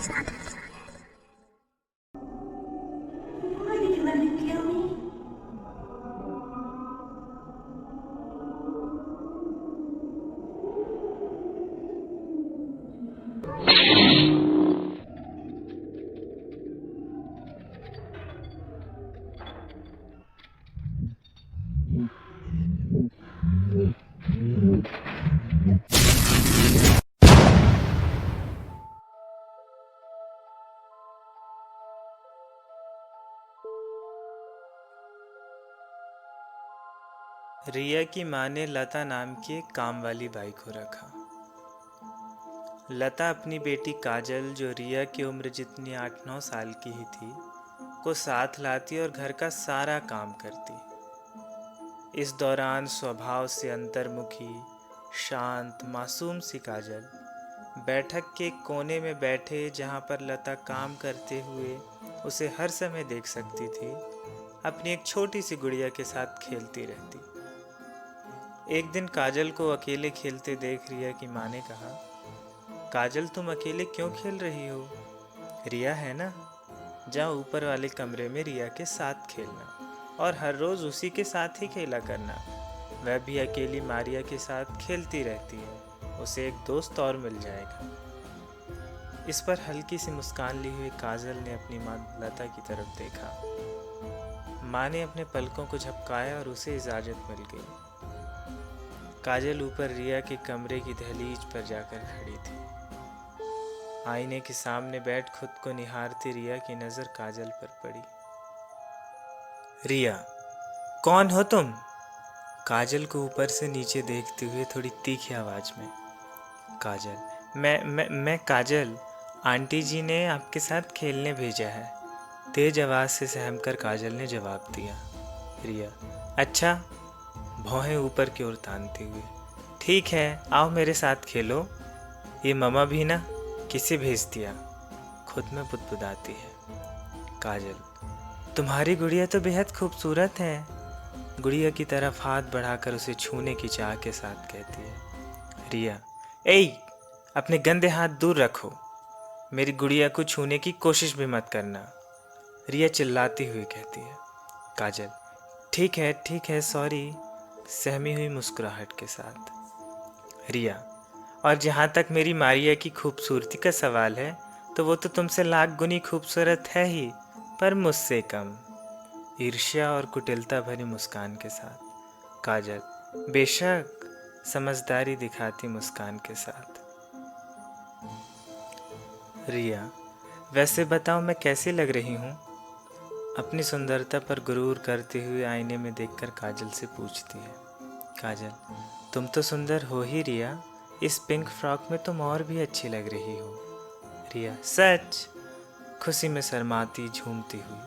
Why did you let him kill me? रिया की माँ ने लता नाम की एक काम वाली बाई को रखा। लता अपनी बेटी काजल, जो रिया की उम्र जितनी 8-9 साल की ही थी, को साथ लाती और घर का सारा काम करती। इस दौरान स्वभाव से अंतर्मुखी, शांत, मासूम सी काजल बैठक के कोने में बैठे, जहाँ पर लता काम करते हुए उसे हर समय देख सकती थी, अपनी एक छोटी सी गुड़िया के साथ खेलती रहती। एक दिन काजल को अकेले खेलते देख रिया की माँ ने कहा, काजल तुम अकेले क्यों खेल रही हो? रिया है ना, जाओ ऊपर वाले कमरे में रिया के साथ खेलना और हर रोज़ उसी के साथ ही खेला करना। वह भी अकेली मारिया के साथ खेलती रहती है, उसे एक दोस्त और मिल जाएगा। इस पर हल्की सी मुस्कान ली हुई काजल ने अपनी माँ लता की तरफ देखा। माँ ने अपने पलकों को झपकाया और उसे इजाज़त मिल गई। काजल ऊपर रिया के कमरे की दहलीज पर जाकर खड़ी थी। आईने के सामने बैठ खुद को निहारती रिया की नज़र काजल पर पड़ी। रिया, कौन हो तुम? काजल को ऊपर से नीचे देखते हुए थोड़ी तीखी आवाज़ में। काजल, मैं काजल, आंटी जी ने आपके साथ खेलने भेजा है। तेज आवाज़ से सहमकर काजल ने जवाब दिया। रिया, अच्छा, भौहें ऊपर की ओर तानते हुए, ठीक है, आओ मेरे साथ खेलो। ये ममा भी ना, किसे भेज दिया? खुद में बुदबुदाती है। काजल, तुम्हारी गुड़िया तो बेहद खूबसूरत है। गुड़िया की तरफ हाथ बढ़ाकर उसे छूने की चाह के साथ कहती है। रिया, ए, अपने गंदे हाथ दूर रखो, मेरी गुड़िया को छूने की कोशिश भी मत करना। रिया चिल्लाती हुई कहती है। काजल, ठीक है, सॉरी, सहमी हुई मुस्कुराहट के साथ। रिया, और जहाँ तक मेरी मारिया की खूबसूरती का सवाल है, तो वो तो तुमसे लाख गुनी खूबसूरत है ही, पर मुझसे कम। ईर्ष्या और कुटिलता भरी मुस्कान के साथ। काजल, बेशक, समझदारी दिखाती मुस्कान के साथ। रिया, वैसे बताओ मैं कैसी लग रही हूँ? अपनी सुंदरता पर गुरूर करते हुए आईने में देखकर काजल से पूछती है। काजल, तुम तो सुंदर हो ही रिया, इस पिंक फ्रॉक में तुम और भी अच्छी लग रही हो। रिया, सच? खुशी में शर्माती झूमती हुई।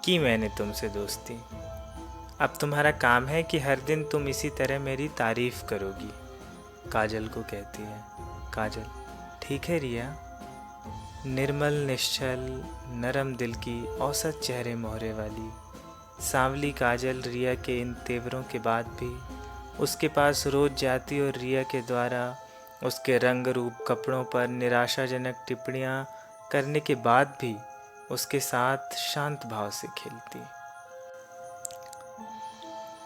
की मैंने तुमसे दोस्ती, अब तुम्हारा काम है कि हर दिन तुम इसी तरह मेरी तारीफ करोगी। काजल को कहती है। काजल, ठीक है रिया। निर्मल, निश्चल, नरम दिल की, औसत चेहरे मोहरे वाली सांवली काजल रिया के इन तेवरों के बाद भी उसके पास रोज जाती और रिया के द्वारा उसके रंग रूप कपड़ों पर निराशाजनक टिप्पणियां करने के बाद भी उसके साथ शांत भाव से खेलती।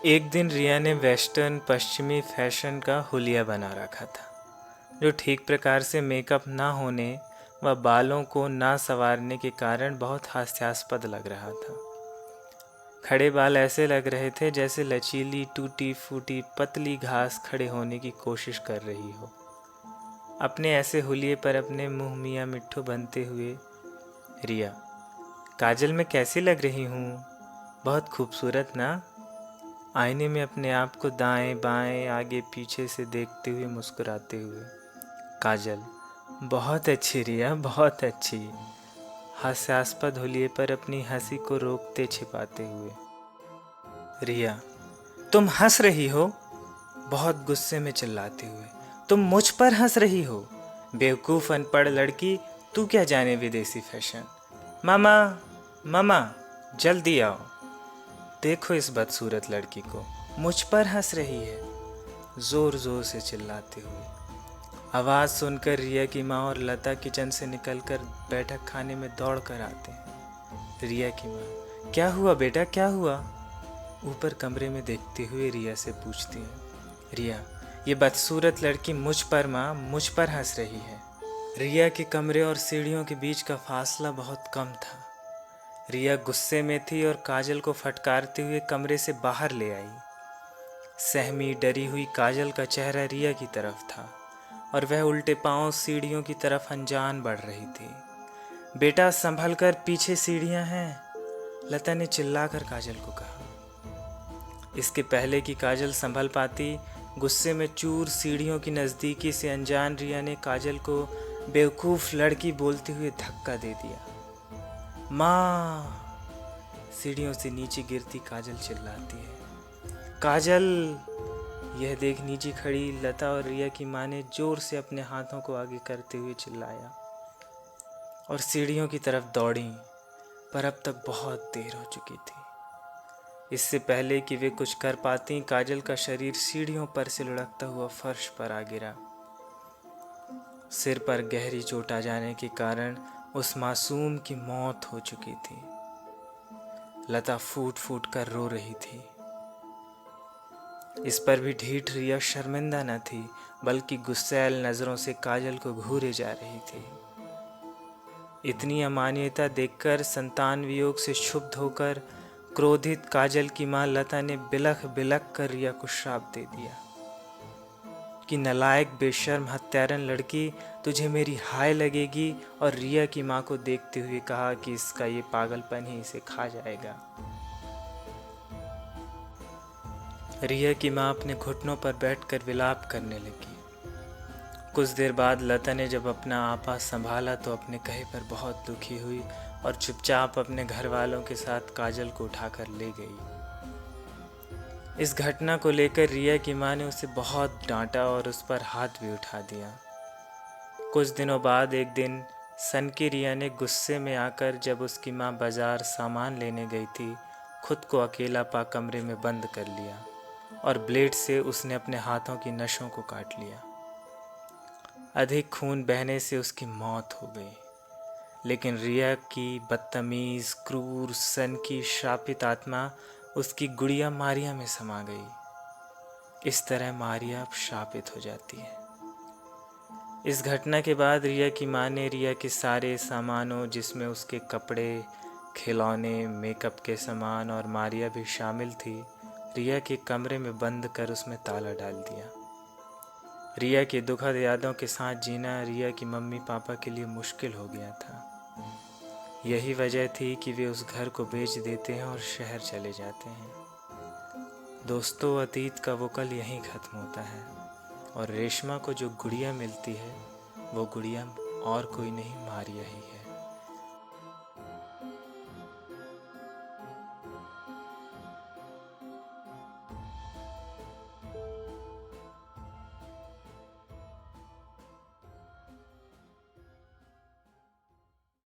एक दिन रिया ने वेस्टर्न पश्चिमी फैशन का हुलिया बना रखा था, जो ठीक प्रकार से मेकअप ना होने व बालों को ना संवारने के कारण बहुत हास्यास्पद लग रहा था। खड़े बाल ऐसे लग रहे थे जैसे लचीली टूटी फूटी पतली घास खड़े होने की कोशिश कर रही हो। अपने ऐसे हुलिये पर अपने मुंह मियाँ मिट्ठू बनते हुए, रिया, काजल मैं कैसी लग रही हूँ? बहुत खूबसूरत ना? आईने में अपने आप को दाएं बाएं आगे पीछे से देखते हुए मुस्कुराते हुए। काजल, बहुत अच्छी रिया, बहुत अच्छी। हास्यास्पद हुलिये पर अपनी हंसी को रोकते छिपाते हुए। रिया, तुम हंस रही हो? बहुत गुस्से में चिल्लाते हुए, तुम मुझ पर हंस रही हो? बेवकूफ़ अनपढ़ लड़की, तू क्या जाने विदेशी फैशन। मामा, मामा, जल्दी आओ, देखो इस बदसूरत लड़की को, मुझ पर हंस रही है, ज़ोर ज़ोर से चिल्लाते हुए। आवाज़ सुनकर रिया की माँ और लता किचन से निकलकर बैठक खाने में दौड़ कर आते हैं। रिया की माँ, क्या हुआ बेटा, क्या हुआ? ऊपर कमरे में देखते हुए रिया से पूछती है। रिया, ये बदसूरत लड़की मुझ पर माँ, मुझ पर हंस रही है। रिया के कमरे और सीढ़ियों के बीच का फासला बहुत कम था। रिया गुस्से में थी और काजल को फटकारते हुए कमरे से बाहर ले आई। सहमी डरी हुई काजल का चेहरा रिया की तरफ था और वह उल्टे पांव सीढ़ियों की तरफ अनजान बढ़ रही थी। बेटा संभल कर, पीछे सीढ़ियां हैं, लता ने चिल्लाकर काजल को कहा। इसके पहले कि काजल संभल पाती, गुस्से में चूर सीढ़ियों की नज़दीकी से अनजान रिया ने काजल को बेवकूफ़ लड़की बोलते हुए धक्का दे दिया। माँ! सीढ़ियों से नीचे गिरती काजल चिल्लाती है। काजल! यह देख नीचे खड़ी लता और रिया की माँ ने जोर से अपने हाथों को आगे करते हुए चिल्लाया और सीढ़ियों की तरफ दौड़ी, पर अब तक बहुत देर हो चुकी थी। इससे पहले कि वे कुछ कर पाती, काजल का शरीर सीढ़ियों पर से लुढ़कता हुआ फर्श पर आ गिरा। सिर पर गहरी चोट आ जाने के कारण उस मासूम की मौत हो चुकी थी। लता फूट फूट कर रो रही थी। इस पर भी ढीठ रिया शर्मिंदा न थी, बल्कि गुस्सैल नज़रों से काजल को घूरे जा रही थी। इतनी अमानवीयता देखकर संतान वियोग से क्षुब्ध होकर क्रोधित काजल की माँ लता ने बिलख बिलख कर रिया को श्राप दे दिया कि नालायक बेशर्म हत्यारन लड़की, तुझे मेरी हाय लगेगी। और रिया की माँ को देखते हुए कहा कि इसका ये पागलपन ही इसे खा जाएगा। रिया की माँ अपने घुटनों पर बैठकर विलाप करने लगी। कुछ देर बाद लता ने जब अपना आपा संभाला तो अपने कहे पर बहुत दुखी हुई और चुपचाप अपने घर वालों के साथ काजल को उठाकर ले गई। इस घटना को लेकर रिया की माँ ने उसे बहुत डांटा और उस पर हाथ भी उठा दिया। कुछ दिनों बाद एक दिन सनकी रिया ने गुस्से में आकर जब उसकी माँ बाजार सामान लेने गई थी, खुद को अकेला पा कमरे में बंद कर लिया और ब्लेड से उसने अपने हाथों की नसों को काट लिया। अधिक खून बहने से उसकी मौत हो गई। लेकिन रिया की बदतमीज, क्रूर, सनकी, श्रापित आत्मा उसकी गुड़िया मारिया में समा गई। इस तरह मारिया अब श्रापित हो जाती है। इस घटना के बाद रिया की माँ ने रिया के सारे सामानों, जिसमें उसके कपड़े, खिलौने, मेकअप के सामान और मारिया भी शामिल थी, रिया के कमरे में बंद कर उसमें ताला डाल दिया। रिया की दुखद यादों के साथ जीना रिया की मम्मी पापा के लिए मुश्किल हो गया था। यही वजह थी कि वे उस घर को बेच देते हैं और शहर चले जाते हैं। दोस्तों, अतीत का वो कल यहीं ख़त्म होता है और रेशमा को जो गुड़िया मिलती है, वो गुड़िया और कोई नहीं, मारिया ही है।